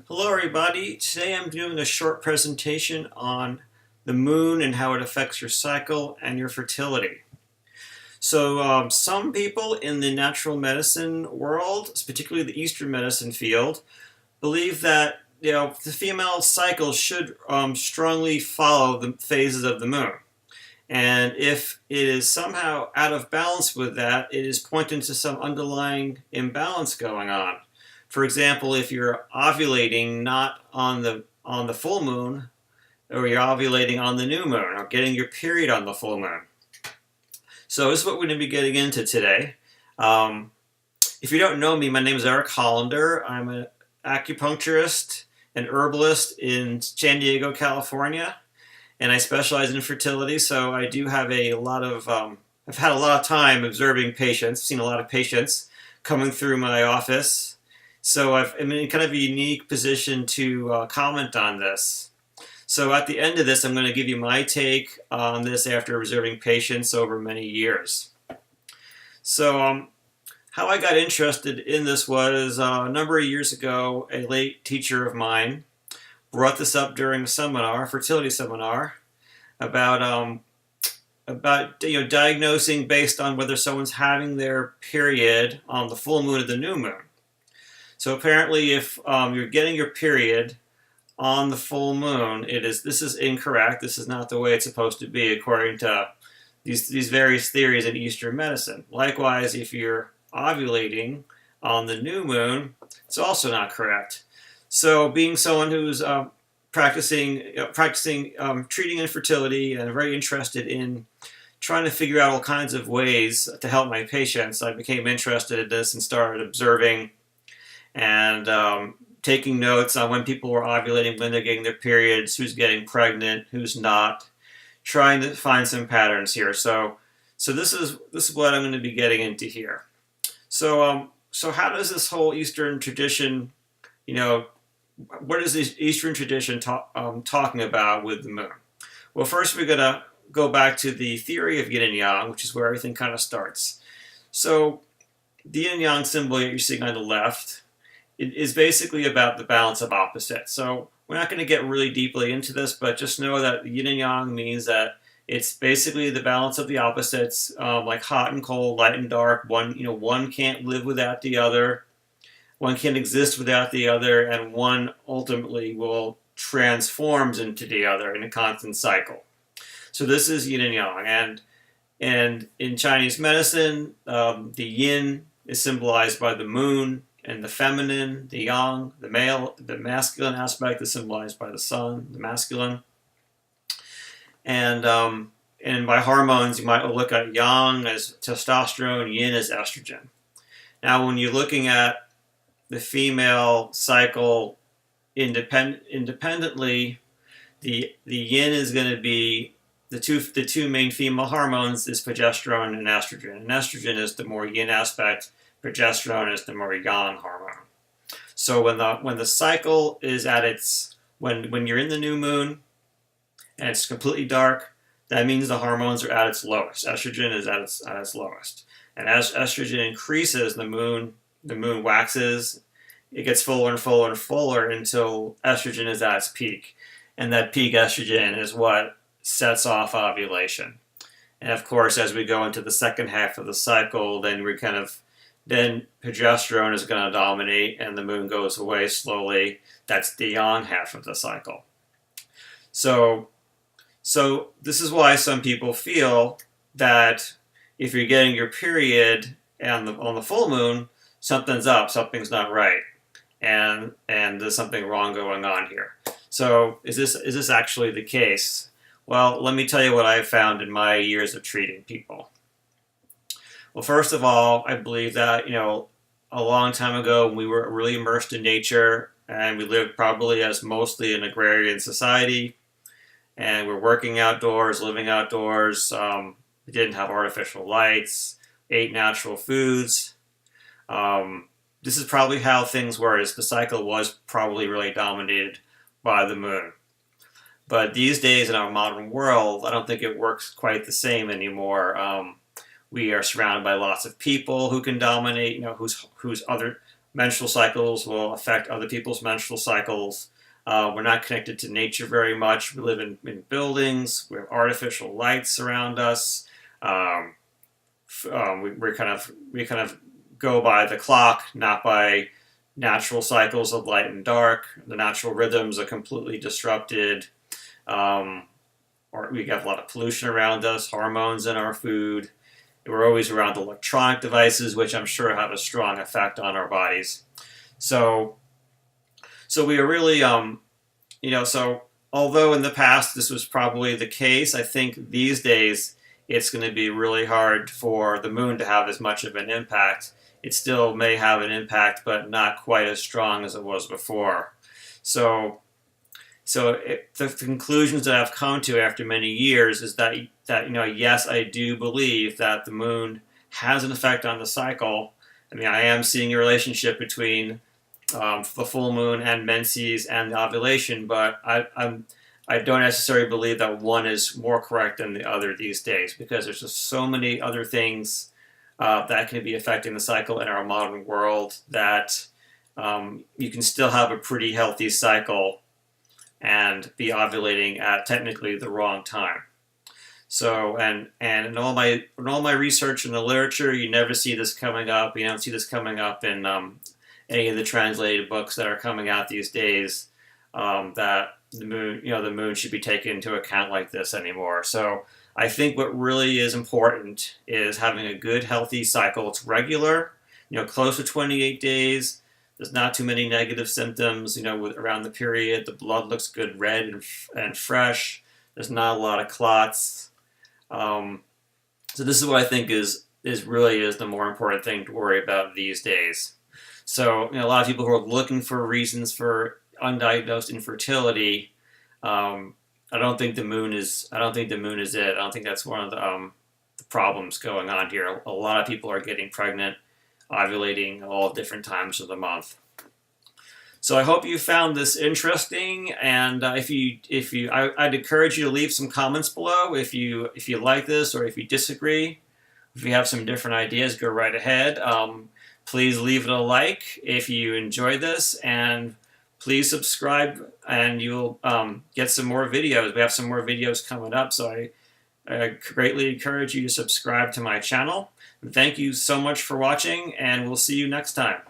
Hello everybody, today I'm doing a short presentation on the moon and how it affects your cycle and your fertility. Some people in the natural medicine world, particularly the Eastern medicine field, believe that the female cycle should strongly follow the phases of the moon. And if it is somehow out of balance with that, it is pointing to some underlying imbalance going on. For example, if you're ovulating not on the full moon, or you're ovulating on the new moon, or getting your period on the full moon. So this is what we're going to be getting into today. Um, if you don't know me, my name is Eric Hollander. I'm an acupuncturist and herbalist in San Diego, California, and I specialize in fertility. So I do have I've had a lot of time observing patients, seen a lot of patients coming through my office. So I'm in kind of a unique position to comment on this. So at the end of this, I'm going to give you my take on this after observing patients over many years. How I got interested in this was a number of years ago, a late teacher of mine brought this up during a seminar, a fertility seminar, about diagnosing based on whether someone's having their period on the full moon or the new moon. So apparently, if you're getting your period on the full moon, this is incorrect. This is not the way it's supposed to be according to these various theories in Eastern medicine. Likewise, if you're ovulating on the new moon, it's also not correct. So, being someone who's practicing treating infertility and very interested in trying to figure out all kinds of ways to help my patients, I became interested in this and started observing and taking notes on when people were ovulating, when they're getting their periods, who's getting pregnant, who's not, trying to find some patterns here. So this is what I'm going to be getting into here. So how does this whole Eastern tradition, what is this Eastern tradition talking about with the moon? Well, first we're going to go back to the theory of yin and yang, which is where everything kind of starts. So the yin and yang symbol that you're seeing on the left, it is basically about the balance of opposites. So we're not going to get really deeply into this, but just know that yin and yang means that it's basically the balance of the opposites, like hot and cold, light and dark. One can't live without the other. One can't exist without the other, and one ultimately will transforms into the other in a constant cycle. So this is yin and yang, and in Chinese medicine, the yin is symbolized by the moon, and the feminine, the yang, the masculine aspect is symbolized by the sun, the masculine. And by hormones, you might look at yang as testosterone, yin as estrogen. Now, when you're looking at the female cycle independently, the yin is going to be the two main female hormones is progesterone and estrogen. And estrogen is the more yin aspect. Progesterone is the more yang hormone. So when the cycle is at its when you're in the new moon and it's completely dark, that means the hormones are at its lowest. Estrogen is at its lowest, and as estrogen increases, the moon waxes. It gets fuller and fuller and fuller until estrogen is at its peak, and that peak estrogen is what sets off ovulation. And of course, as we go into the second half of the cycle, then progesterone is going to dominate and the moon goes away slowly. That's the yang half of the cycle. So this is why some people feel that if you're getting your period on the full moon, something's up, something's not right, and there's something wrong going on here. So is this actually the case? Well, let me tell you what I've found in my years of treating people. Well, first of all, I believe that, a long time ago we were really immersed in nature and we lived probably as mostly an agrarian society and we're working outdoors, living outdoors. We didn't have artificial lights, ate natural foods. This is probably how things were. The cycle was probably really dominated by the moon. But these days in our modern world, I don't think it works quite the same anymore. We are surrounded by lots of people who can dominate, whose menstrual cycles will affect other people's menstrual cycles. We're not connected to nature very much. We live in buildings. We have artificial lights around us. We kind of go by the clock, not by natural cycles of light and dark. The natural rhythms are completely disrupted. Or we have a lot of pollution around us, hormones in our food. We're always around electronic devices, which I'm sure have a strong effect on our bodies. So we are really, so although in the past this was probably the case, I think these days it's going to be really hard for the moon to have as much of an impact. It still may have an impact, but not quite as strong as it was before. So the conclusions that I've come to after many years is that yes, I do believe that the moon has an effect on the cycle. I mean, I am seeing a relationship between the full moon and menses and the ovulation, but I don't necessarily believe that one is more correct than the other these days, because there's just so many other things that can be affecting the cycle in our modern world that you can still have a pretty healthy cycle and be ovulating at technically the wrong time. So, and in all my research in the literature, you never see this coming up. You don't see this coming up in any of the translated books that are coming out these days. That the moon should be taken into account like this anymore. So, I think what really is important is having a good, healthy cycle. It's regular, close to 28 days. There's not too many negative symptoms, around the period. The blood looks good, red and fresh. There's not a lot of clots. So this is what I think is really the more important thing to worry about these days. So, a lot of people who are looking for reasons for undiagnosed infertility, I don't think the moon is it. I don't think that's one of the problems going on here. A lot of people are getting pregnant, ovulating all different times of the month. So I hope you found this interesting, and I'd encourage you to leave some comments below if you like this or if you disagree. If you have some different ideas, go right ahead. Please leave it a like if you enjoy this, and please subscribe, and you'll get some more videos. We have some more videos coming up, so I greatly encourage you to subscribe to my channel. And thank you so much for watching, and we'll see you next time.